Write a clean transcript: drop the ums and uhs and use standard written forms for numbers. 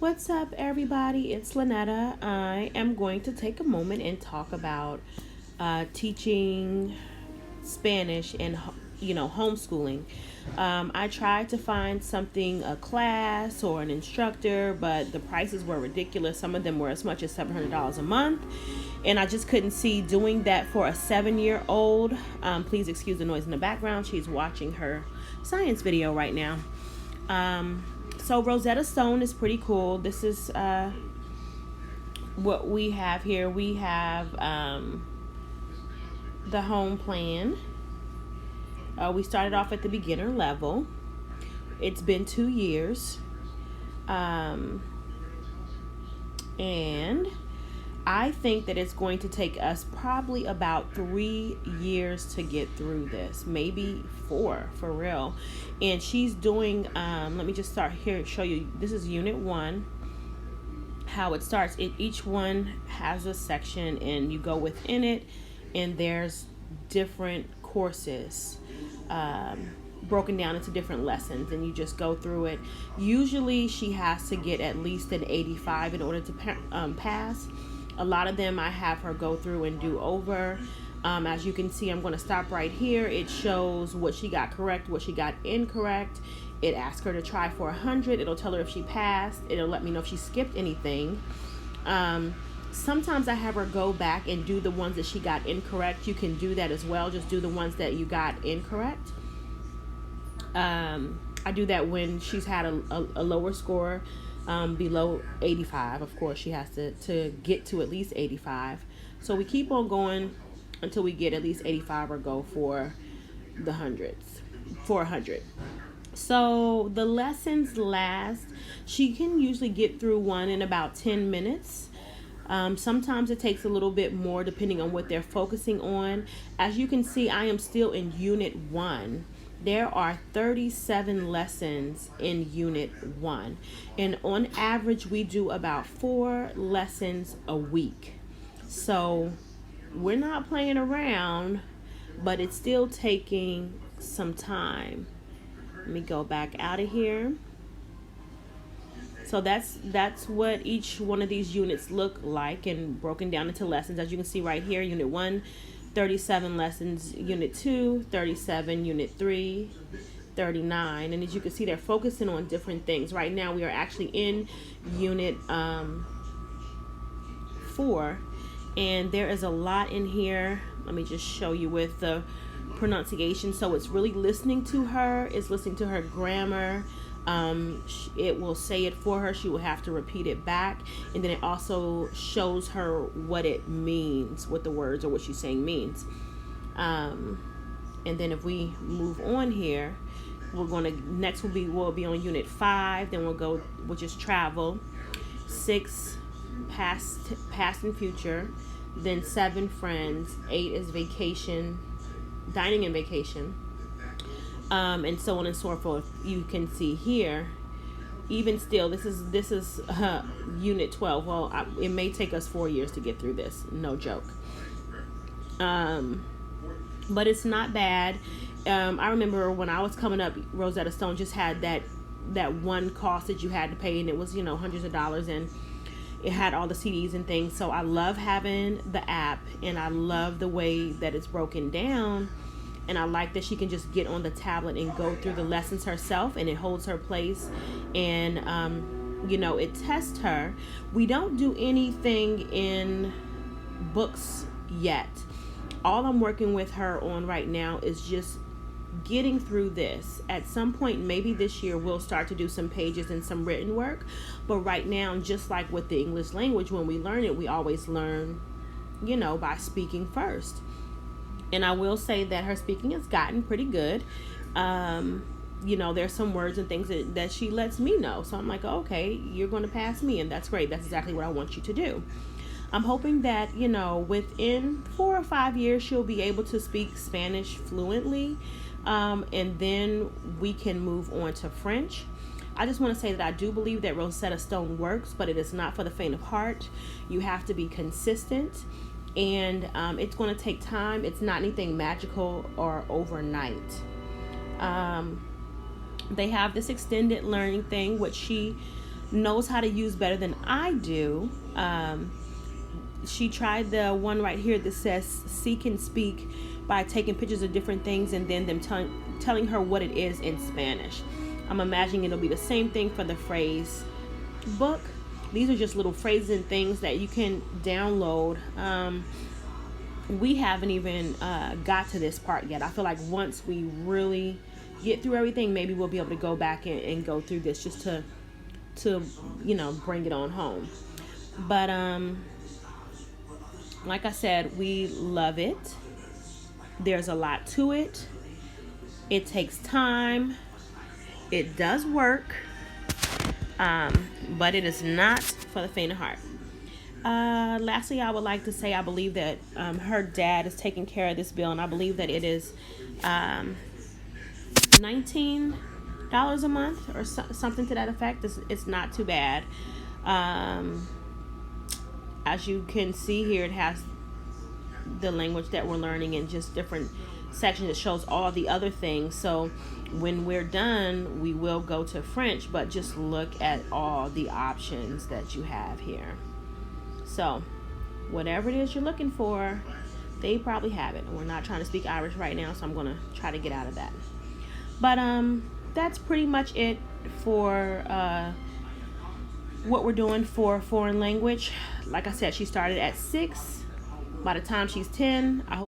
What's up, everybody? It's Lynetta. I am going to take a moment and talk about teaching Spanish and homeschooling. I tried to find something, a class or an instructor, but the prices were ridiculous. Some of them were as much as $700 a month, and I just couldn't see doing that for a 7-year-old. Please excuse the noise in the background. She's watching her science video right now. So Rosetta Stone is pretty cool. This is what we have here. We have the home plan. We started off at the beginner level. It's been 2 years. And I think that it's going to take us probably about 3 years to get through this, maybe 4 for real. And she's doing, let me just start here, show you, this is unit 1, how it starts. Each one has a section and you go within it, and there's different courses broken down into different lessons, and you just go through it. Usually she has to get at least an 85 in order to pass. A lot of them I have her go through and do over. As you can see, I'm going to stop right here. It shows what she got correct, what she got incorrect. It asks her to try for 100. It'll tell her if she passed. It'll let me know if she skipped anything. Sometimes I have her go back and do the ones that she got incorrect. You can do that as well. Just do the ones that you got incorrect. I do that when she's had a lower score. Below 85, of course, she has to get to at least 85. So we keep on going until we get at least 85 or go for the hundreds, 400. So the lessons last, she can usually get through one in about 10 minutes. Sometimes it takes a little bit more depending on what they're focusing on. As you can see, I am still in unit 1. There are 37 lessons in unit 1, and on average we do about 4 lessons a week. So we're not playing around, but it's still taking some time. Let me go back out of here. So that's what each one of these units look like, and broken down into lessons. As you can see right here, unit 1, 37 lessons, unit 2, 37, unit 3, 39. And as you can see, they're focusing on different things. Right now we are actually in unit 4, and there is a lot in here. Let me just show you with the pronunciation. So it's really listening to her, it's listening to her grammar. It will say it for her. She will have to repeat it back, and then it also shows her what it means, what the words or what she's saying means. And then if we move on here, we'll be on unit 5. Then we'll go, which is travel. 6, past and future. Then 7, friends. 8 is vacation, dining and vacation. And so on and so forth. You can see here, even still, this is unit 12. Well, it may take us 4 years to get through this, no joke. But it's not bad. I remember when I was coming up, Rosetta Stone just had that one cost that you had to pay, and it was hundreds of dollars, and it had all the CDs and things. So I love having the app, and I love the way that it's broken down. And I like that she can just get on the tablet and go through the lessons herself, and it holds her place, and it tests her. We don't do anything in books yet. All I'm working with her on right now is just getting through this. At some point, maybe this year, we'll start to do some pages and some written work. But right now, just like with the English language, when we learn it, we always learn, by speaking first. And I will say that her speaking has gotten pretty good. There's some words and things that she lets me know. So I'm like, okay, you're going to pass me, and that's great. That's exactly what I want you to do. I'm hoping that, within 4 or 5 years, she'll be able to speak Spanish fluently. And then we can move on to French. I just want to say that I do believe that Rosetta Stone works, but it is not for the faint of heart. You have to be consistent. And it's going to take time. It's not anything magical or overnight. They have this extended learning thing, which she knows how to use better than I do. She tried the one right here that says seek and speak by taking pictures of different things and then them telling her what it is in Spanish. I'm imagining it'll be the same thing for the phrase book. These are just little phrases and things that you can download. We haven't even got to this part yet. I feel like once we really get through everything, maybe we'll be able to go back and go through this just to bring it on home. But like I said, we love it. There's a lot to it. It takes time. It does work. But it is not for the faint of heart. Lastly, I would like to say I believe that her dad is taking care of this bill, and I believe that it is $19 a month or something to that effect. It's not too bad. As you can see here, it has the language that we're learning in just different sections. It shows all the other things. So when we're done, we will go to French, but just look at all the options that you have here. So whatever it is you're looking for, they probably have it. We're not trying to speak Irish right now, so I'm going to try to get out of that. But that's pretty much it for what we're doing for foreign language. Like I said, she started at 6. By the time she's 10, I hope